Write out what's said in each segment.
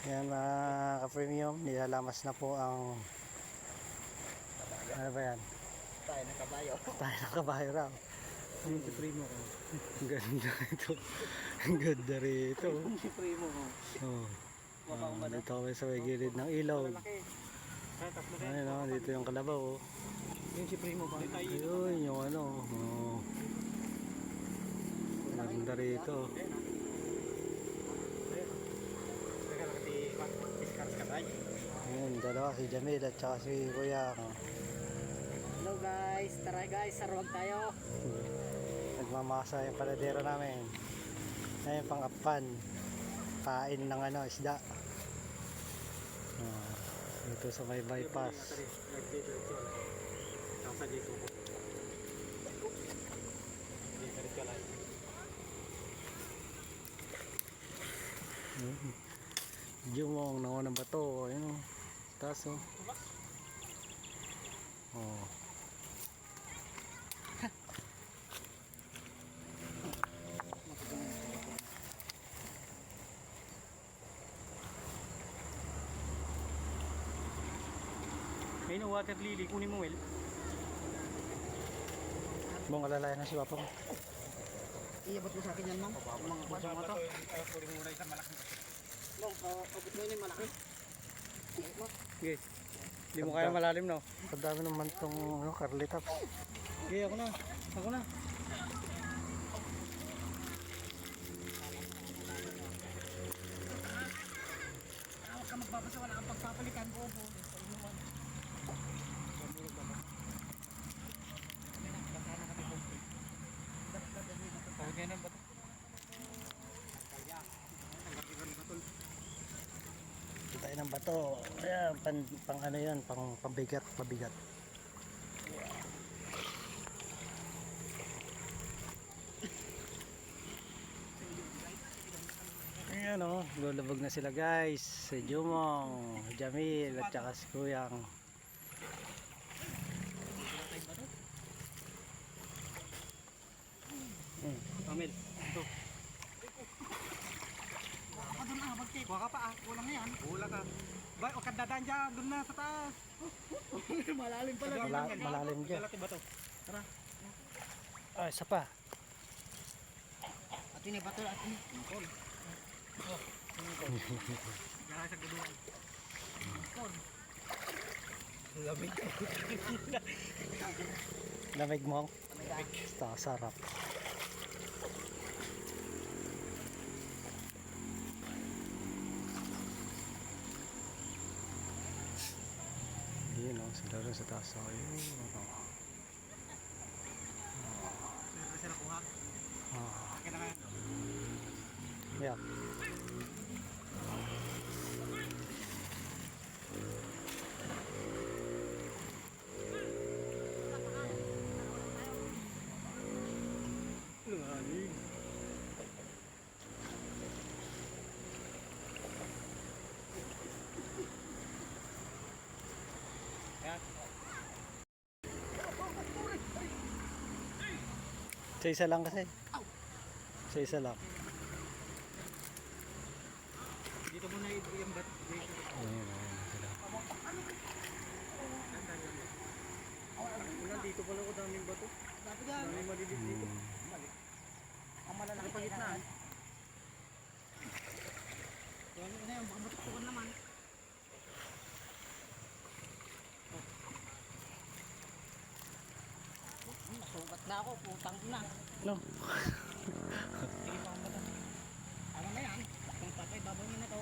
Yan mga ka-premium, nilalamas na po ang ano ba yan? Tayo ng kabayo. Tayo ng kabayo raw. Yung supremo ko. Ang ganda ito. Ang ganda rito. Yung supremo ko. Oh. Dito kami sa may gilid ng ilaw. Ayun o, dito yung kalabaw. Oh. Yung supremo ko. Ayun, yung ano. Oh. Ang ganda rito. Ayun, dalawa si Jamil at saka si Kuya. Hello guys, tara guys, sarwag tayo. Nagmamasa yung paladero namin. Ayun, pang-apan. Kain ng ano, isda. Dito sa may bypass. Jumong nangunang bato. Ayun o. Taas o. Oh. Ayun ang water lily, kunin mo Will. Bong alalayan na si Papa mo. Iabot mo sa akin yan ma'am. Mga basa mo ito. Kunin mo na isang malaki. Bong, abot mo yun yung malaki. Okay. Hindi mo kaya malalim no? Ang dami naman itong ano, curly top. Okay, ako na. Ako na. Huwag ka magbabasa, wala kang pagpapalikan ko po. Tayo ng bato. Ayan, pang ano yan, pang pabigat, pabigat. Ayan o, lulubog na sila guys. Si Jumong, Jamil at saka si Kuyang. Pamil, ito. Kuha ka pa ah, kulang na yan. Kulang ka. Ba, o kadadaan dyan, doon na sa taas. Malalim pala. Malalim dyan. Lalaki ba to? Tara. Ah, isa pa. At ini bato, at ini. Tungkol. Oh, tungkol. Gaya sa guduan. Tungkol. Lamig. Lamig mo? Basta sarap. Yun o, sila rin sa taas. Ayun. Kasi nakuha. Akin na ngayon. Yeah. Lamig. Sa isa lang kasi. Sa isa lang. Dito muna yung bat. Ayun, ayun sila. Dito pala ko daming bato. Daming maliliit dito. Ang malalaki pa gitnaan. Yan na yung baka matutukan naman. Nasugat na ako, putang na. No. Sige pa ang bata. Ano na yan? Kung patay, babawin na to.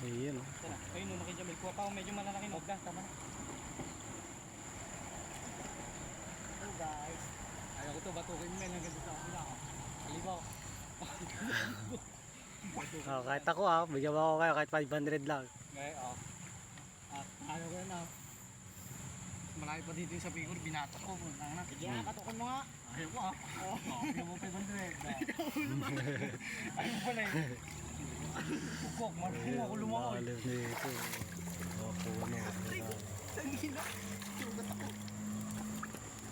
Ayun o. Tara, kayo nung nakijamil. Kuha pa ako medyo malalaki. Huwag na, tama na. Hello guys. Ayaw ko to, batukin mo yan hanggang sa kabila ako. Alibaw. Oh, kahit ako bigyan mo ako kayo kahit 500 lang. Okay, ayaw ko na. Malayo pa dito yung sa figure, binatak ko. Sige, katukan mo nga. Ayaw ko ayaw mo 500. Ayaw mo pala Pukok, marunong ako lumangoy. Lalim nito. Oh, puno. Tangina. Sugat ako.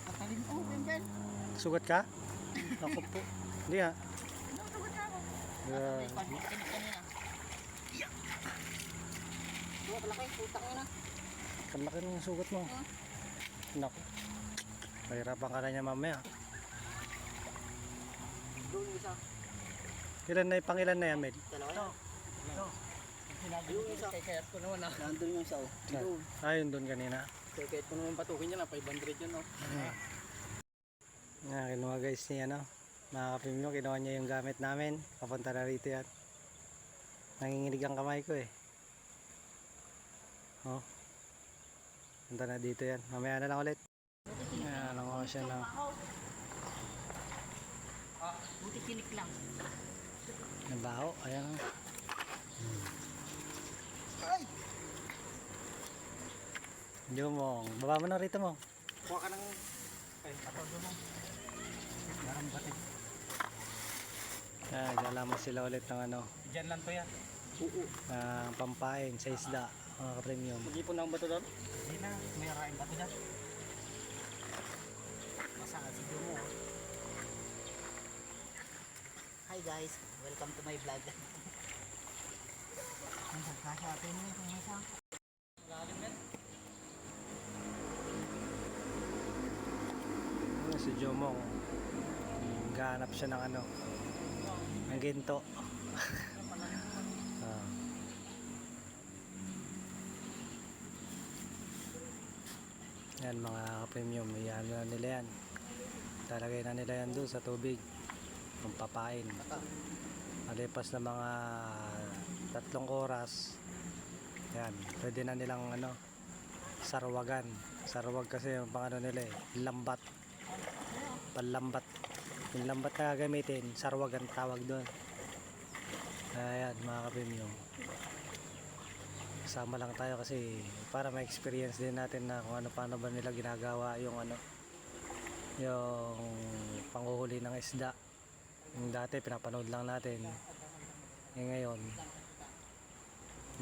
Katalim ko, Ben. Sugat ka? Ako po. Hindi ha. Sugat na ako. Yeah. Kanina. Mga palaki, utang nyo na. Kalaki ng sugat mo. Naku. Mahirapan ka na niya mamaya. Doon isa. Ilan na pangilan na yan, Mel? Dalawa yan. Ito. Yung isa. Kaya ko naman ah. Nandun yung isa oh. Doon. Ayun doon kanina. Kaya ko naman patukin yan ah. 500 yun oh. Kinuha guys niya, ano. Mga kapimyo, kinuha niya yung gamit namin. Papunta na rito yan. Nanginginig ang kamay ko eh. Oh. Punta na dito yan. Mamaya na lang ulit. Ayan, ako siya na. Buti kinik lang. Nabaho. Ayan. Ay! Jomong. Baba mo na rito mo. Kuha ka ng... Ay, patodo mo. Yarang batik. Ayan, dala mo sila ulit ng ano. Diyan lang to yan. Oo. Pampain sa isda. Mga ka-premium. Mag-ipon na ang bato doon? Hindi na. May raing bato dyan. Masakal si Jomo. Hi guys. Welcome to my vlog. Ang kasya atin mo itong isa. Lalim yan. Si Jomong. Gahanap siya ng ano. Ng ginto. Yan mga ka-premium, yan na nila yan. Talagay na nila yan doon sa tubig. Kung papain. Malipas na mga 3 oras, yan, pwede na nilang ano, sarwagan. Sarwag kasi yung pang ano nila eh, lambat. Panlambat. Yung lambat na gagamitin, sarwagan tawag doon. Ayan mga ka-premium. Sama lang tayo kasi para ma-experience din natin na kung ano paano ba nila ginagawa yung ano, yung panghuhuli ng isda. Yung dati pinapanood lang natin, ngayon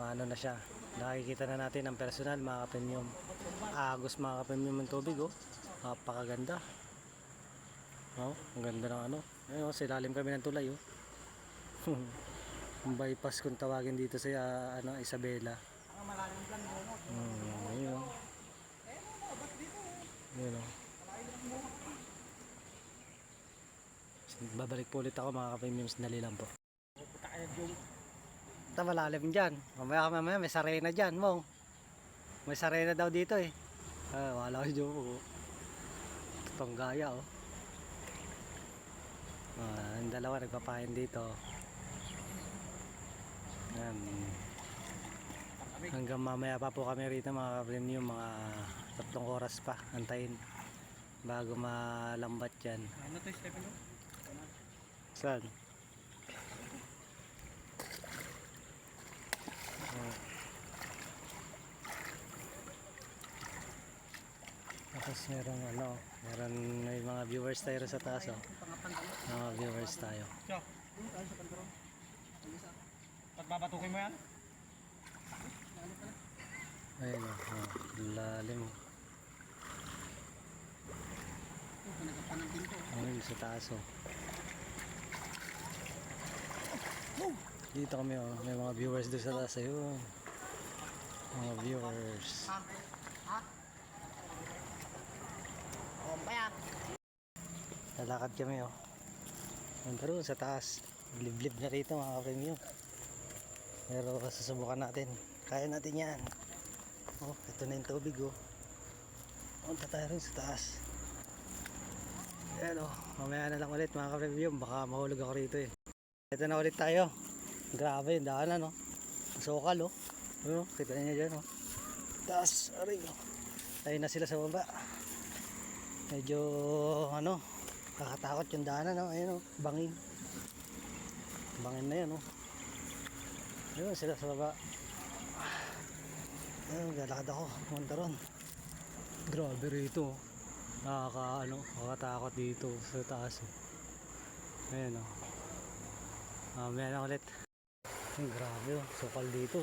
maano na siya, nakikita na natin ang personal mga ka-premium. Agos mga ka-premium ng tubig oh, napakaganda oh, ang ganda ng ano. Ayun, silalim kami ng tulay oh. Bypass kung tawagin dito sa ano, Isabela. Ayun. Ayun oh. Babalik po ulit ako mga ka-premium, sandali lang po. Ito malalim dyan. Mamaya may sarena dyan mo. May sarena daw dito eh. Wala ko dyan po. Itong gaya oh. Ang dalawa nagpapahin dito. Yan. Hanggang mamaya pa po kami rito mga ka-premium, mga 3 oras pa antayin bago malambat yan. Ano to, Stephen? Saan? Tapos may mga viewers tayo sa taas oh. Mga viewers tayo. Pagbabatukin mo yan? Ayun oh, lalim. Ayun sa taas oh. Dito kami oh, may mga viewers doon sa taas ayun. Mga viewers. Lalakad kami oh. Nandun sa taas. Liblib na rito mga ka-premium. Pero susubukan natin. Kaya natin yan. Oh, ito na yung tubig oh. Punta tayo rin sa taas. Ayan oh, mamaya na lang ulit mga ka-premium. Baka mahulog ako rito eh. Ito na ulit tayo. Grabe yung daanan oh. Sokal oh. Ano, kita niya dyan oh. Taas, aray oh. Tayo na sila sa baba. Medyo ano, kakatakot yung daanan oh. Ayun oh, bangin. Bangin na yan oh. Ayun sila sa baba. Ayun, galakad ako. Punta ron. Grabe rito oh. Nakakatakot dito sa taas oh. Ayun oh. Mamaya na ulit. Ayun, grabe oh, sukal dito.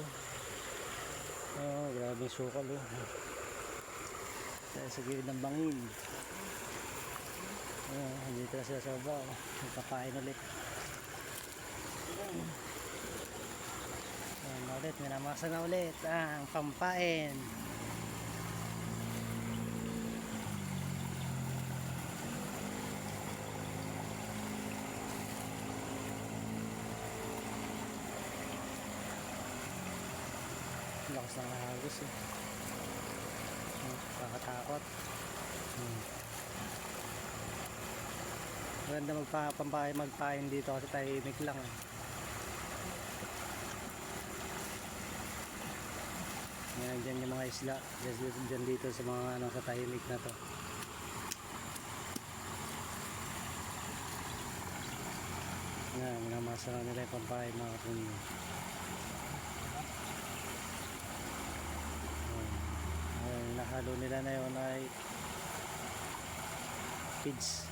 Oh, grabe sukal oh. Tayo sa gilid ng bangin. Dito na sila sa baba oh. Magpakain ulit. ulit, minamasa na ulit ang pampain. Lakas ng hagos eh. Kakatakot. Maganda magpain dito kasi tahimik lang eh. Yan, dyan yung mga isla. Dyan dito sa mga ano, sa tahimik na to. Yan, minamasa na nila yung pampain mga kapatid. Nahalo nila na yun ay feeds.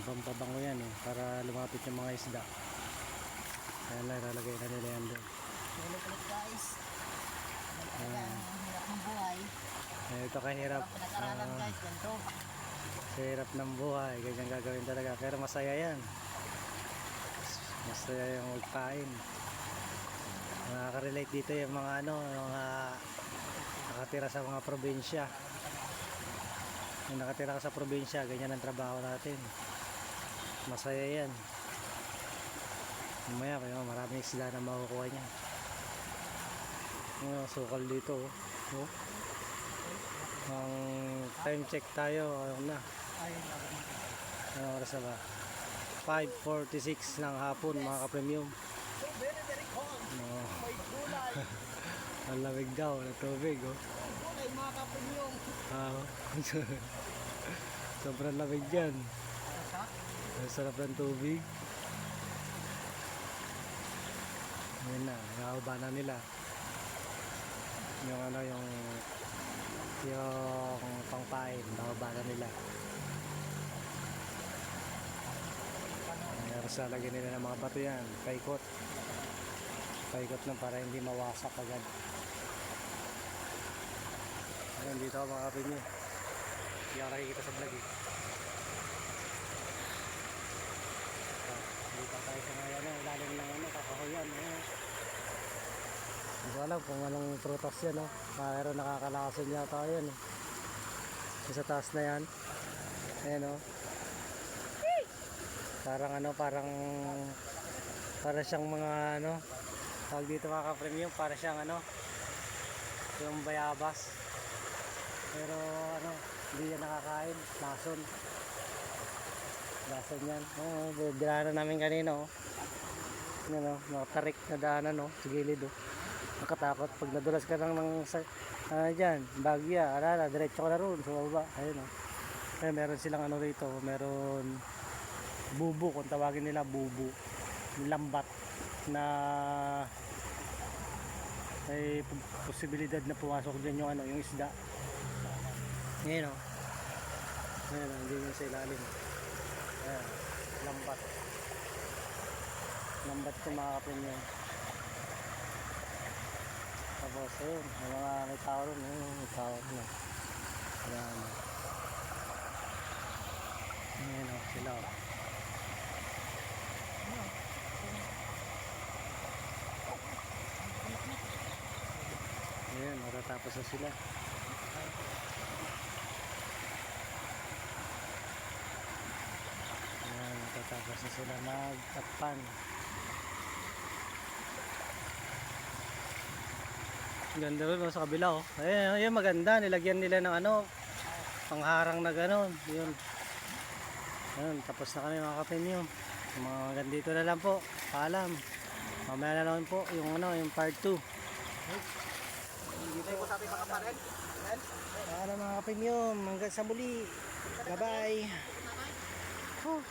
Pampabango yan eh, para lumapit yung mga isda. Kaya lalagay na nila yan doon. Hello ulit guys. Hirap ng buhay. Ito kahirap. Pinag-aralan guys, ganito. Sa hirap ng buhay, ganyan gagawin talaga. Pero masaya yan. Masaya yung magpain. Nakaka-relate dito yung mga ano, yung nakatira sa mga probinsya. Yung nakatira ka sa probinsya, ganyan ang trabaho natin. Masaya yan. Mamaya maraming isla na makukuha niya. Sukal dito oh. Ang time check tayo, ano na? Anong oras na ba? 5:46 ng hapon mga ka-premium. Very cold. May gulay. Ang lamig daw na tubig oh. Gulay mga kapunyong. Sobrang lamig dyan. Ang sarap ng tubig. Ngayon na, nakahaba na nila. Yung ano, yung pangpain, nakahaba na nila. Tapos lalagyan nila ng mga bato yan, paikot. Paikot lang para hindi mawasak agad. Ayan, dito ako mga kapatid. Hindi ako nakikita sa vlog eh. Dito tayo sa mga ano, lalim ng ano, kakahuyan. Hindi ko alam kung anong prutas yan. Pero nakakalakasin yata yan. Sa taas na yan. Ayan o. Parang ano, parang siyang mga ano, tawag dito mga ka-premium, para siyang ano, yung bayabas. Pero ano, hindi yan nakakain, lason. Lason yan. Dinaanan namin kanina oh. Yan oh, nakatarik na daanan oh, sa gilid oh. Nakatakot pag nadulas ka ng dyan, Bagya, alala, diretso ka na roon sa baba. Ayun oh. Kaya meron silang ano rito, meron bubu, kung tawagin nila bubu, lambat na may posibilidad na pumasok dyan yung ano, yung isda. Ngayon o, ngayon o, hindi nyo sa ilalim. Ayan, lambat kumakapin yun. Tapos ayun, may mga may tao rin, may tao rin. Ayan o, ngayon o, sila o. Ayan, matatapos na sila. Ayan, matatapos na sila magtakpan. Ganda rin sa kabila oh. Ayan, ayan, maganda. Nilagyan nila ng ano, pangharang na gano'n. Yun. Ayan, tapos na kami mga kapinyo. Mga gandito na lang po. Paalam. Mamaya na lang po yung ano, yung part 2. Hindi ko sabi mga paren. Para mga kapinyo, hanggang sa muli. Bye bye. Oh.